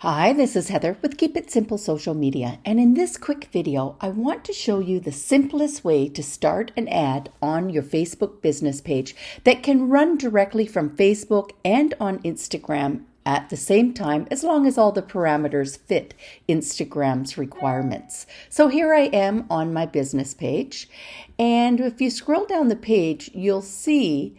Hi, this is Heather with Keep It Simple Social Media, and in this quick video, I want to show you the simplest way to start an ad on your Facebook business page that can run directly from Facebook and on Instagram at the same time, as long as all the parameters fit Instagram's requirements. So here I am on my business page, and if you scroll down the page, you'll see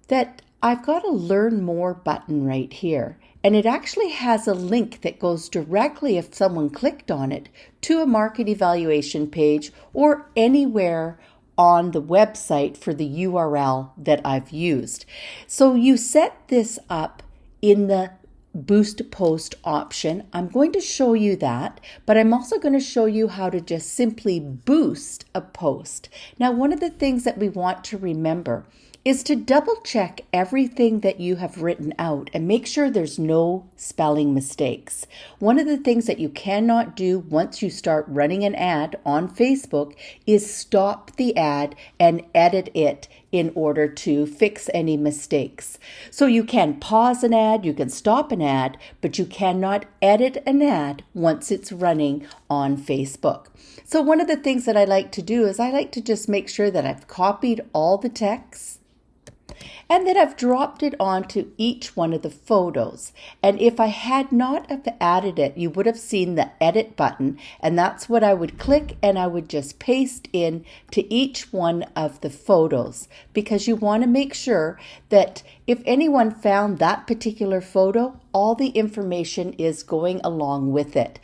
that I've got a Learn More button right here. And it actually has a link that goes directly, if someone clicked on it, to a market evaluation page or anywhere on the website for the URL that I've used. So you set this up in the Boost Post option. I'm going to show you that, but I'm also going to show you how to just simply boost a post. Now, one of the things that we want to remember is to double check everything that you have written out and make sure there's no spelling mistakes. One of the things that you cannot do once you start running an ad on Facebook is stop the ad and edit it in order to fix any mistakes. So you can pause an ad, you can stop an ad, but you cannot edit an ad once it's running on Facebook. So one of the things that I like to do is I like to just make sure that I've copied all the text and that I've dropped it onto each one of the photos. And if I had not have added it, you would have seen the edit button, and that's what I would click, and I would just paste in to each one of the photos, because you want to make sure that if anyone found that particular photo, all the information is going along with it.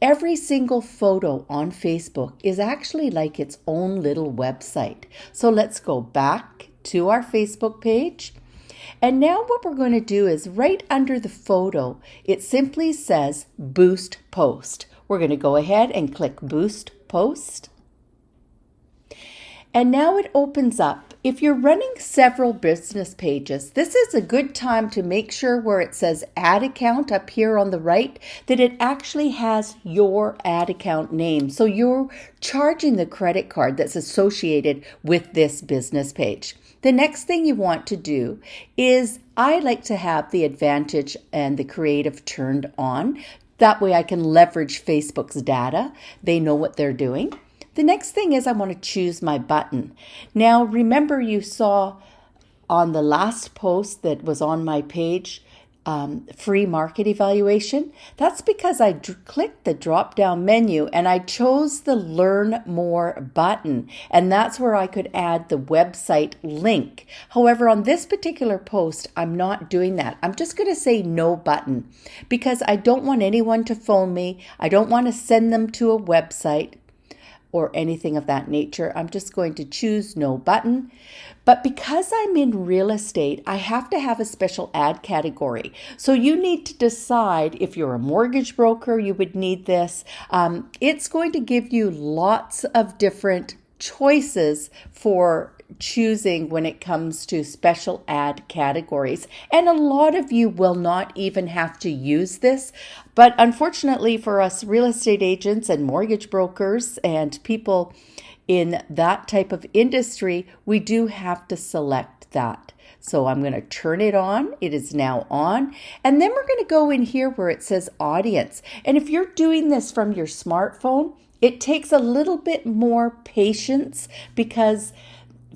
Every single photo on Facebook is actually like its own little website. So let's go back to our Facebook page. And now what we're going to do is right under the photo, it simply says Boost Post. We're going to go ahead and click Boost Post. And now it opens up. If you're running several business pages, this is a good time to make sure where it says ad account up here on the right, that it actually has your ad account name. So you're charging the credit card that's associated with this business page. The next thing you want to do is, I like to have the advantage and the creative turned on. That way I can leverage Facebook's data. They know what they're doing. The next thing is I want to choose my button. Now, remember you saw on the last post that was on my page, free market evaluation. That's because I clicked the drop down menu and I chose the Learn More button, and that's where I could add the website link. However, on this particular post, I'm not doing that. I'm just going to say no button because I don't want anyone to phone me. I don't want to send them to a website or anything of that nature. I'm just going to choose no button. But because I'm in real estate, I have to have a special ad category. So you need to decide if you're a mortgage broker, you would need this. It's going to give you lots of different choices for choosing when it comes to special ad categories. And a lot of you will not even have to use this. But unfortunately for us real estate agents and mortgage brokers and people in that type of industry, we do have to select that. So I'm going to turn it on. It is now on. And then we're going to go in here where it says audience. And if you're doing this from your smartphone, it takes a little bit more patience because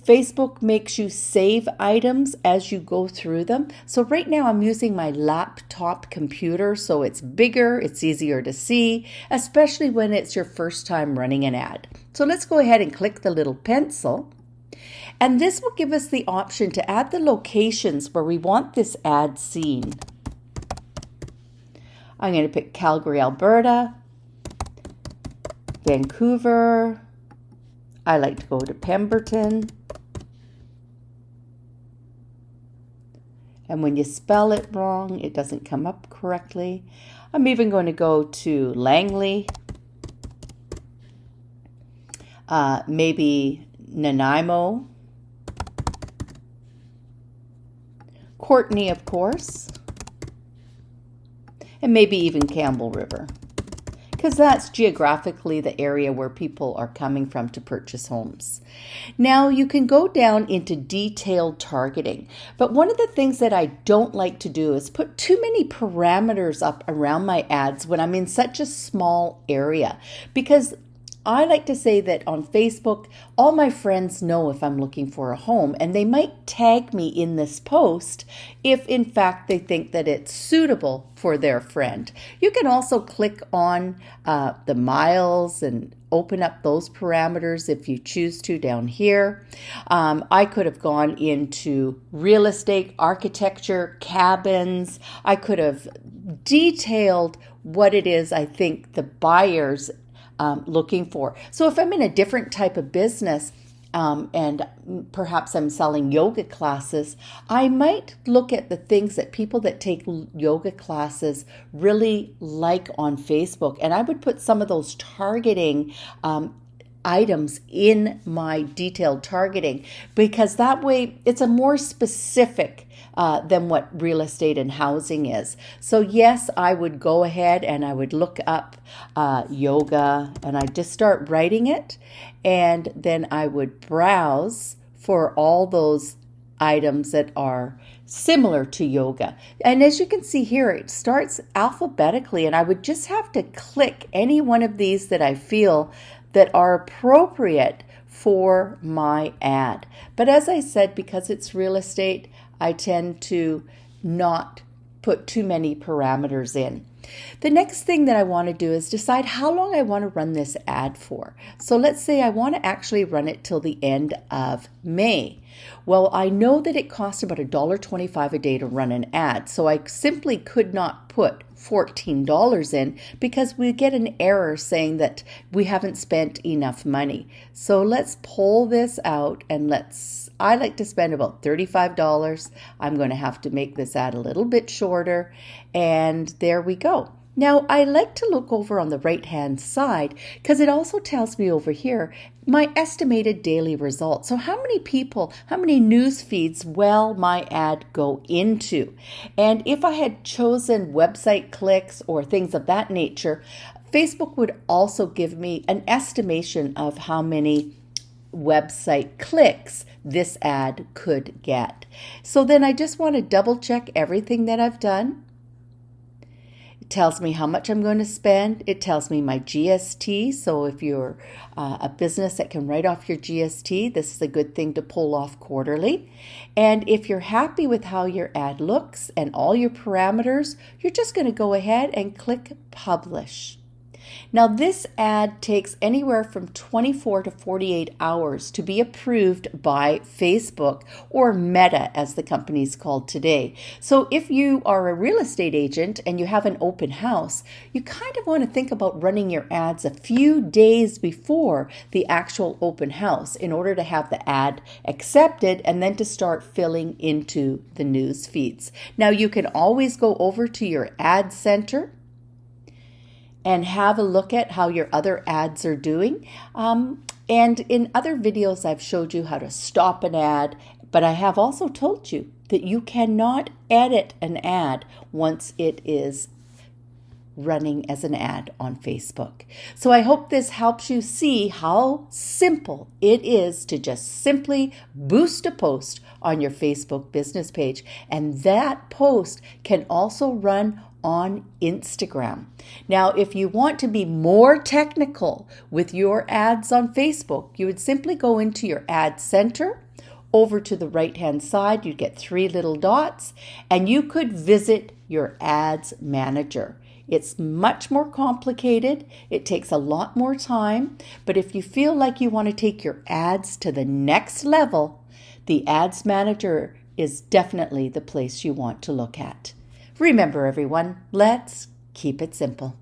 Facebook makes you save items as you go through them. So right now I'm using my laptop computer, so it's bigger, it's easier to see, especially when it's your first time running an ad. So let's go ahead and click the little pencil. And this will give us the option to add the locations where we want this ad seen. I'm going to pick Calgary, Alberta, Vancouver. I like to go to Pemberton. And when you spell it wrong, it doesn't come up correctly. I'm even going to go to Langley, maybe Nanaimo, Courtney, of course, and maybe even Campbell River. because that's geographically the area where people are coming from to purchase homes. Now you can go down into detailed targeting, but one of the things that I don't like to do is put too many parameters up around my ads when I'm in such a small area, because I like to say that on Facebook, all my friends know if I'm looking for a home, and they might tag me in this post if in fact they think that it's suitable for their friend. You can also click on the miles and open up those parameters if you choose to down here. I could have gone into real estate, architecture, cabins. I could have detailed what it is I think the buyers looking for. So if I'm in a different type of business and perhaps I'm selling yoga classes, I might look at the things that people that take yoga classes really like on Facebook, and I would put some of those targeting items in my detailed targeting, because that way it's a more specific than what real estate and housing is. So yes, I would go ahead and I would look up yoga, and I just start writing it, and then I would browse for all those items that are similar to yoga. And as you can see here, it starts alphabetically, and I would just have to click any one of these that I feel that are appropriate for my ad. But as I said, because it's real estate, I tend to not put too many parameters in. The next thing that I want to do is decide how long I want to run this ad for. So let's say I want to actually run it till the end of May. Well, I know that it costs about $1.25 a day to run an ad, so I simply could not put $14 in, because we get an error saying that we haven't spent enough money. So let's pull this out, and I like to spend about $35. I'm going to have to make this ad a little bit shorter, and there we go. Now, I like to look over on the right-hand side, because it also tells me over here my estimated daily results. So how many news feeds will my ad go into? And if I had chosen website clicks or things of that nature, Facebook would also give me an estimation of how many website clicks this ad could get. So then I just want to double check everything that I've done. It tells me how much I'm going to spend. It tells me my GST. So if you're a business that can write off your GST, this is a good thing to pull off quarterly. And if you're happy with how your ad looks and all your parameters, you're just going to go ahead and click publish. Now, this ad takes anywhere from 24 to 48 hours to be approved by Facebook, or Meta as the company's called today. So if you are a real estate agent and you have an open house, you kind of want to think about running your ads a few days before the actual open house in order to have the ad accepted and then to start filling into the news feeds. Now, you can always go over to your ad center and have a look at how your other ads are doing. And in other videos, I've showed you how to stop an ad, but I have also told you that you cannot edit an ad once it is running as an ad on Facebook. So I hope this helps you see how simple it is to just simply boost a post on your Facebook business page. And that post can also run on Instagram. Now, if you want to be more technical with your ads on Facebook, you would simply go into your ad center. Over to the right-hand side, you get 3 little dots, and you could visit your ads manager. It's much more complicated. It takes a lot more time. But if you feel like you want to take your ads to the next level, the ads manager is definitely the place you want to look at. Remember, everyone, let's keep it simple.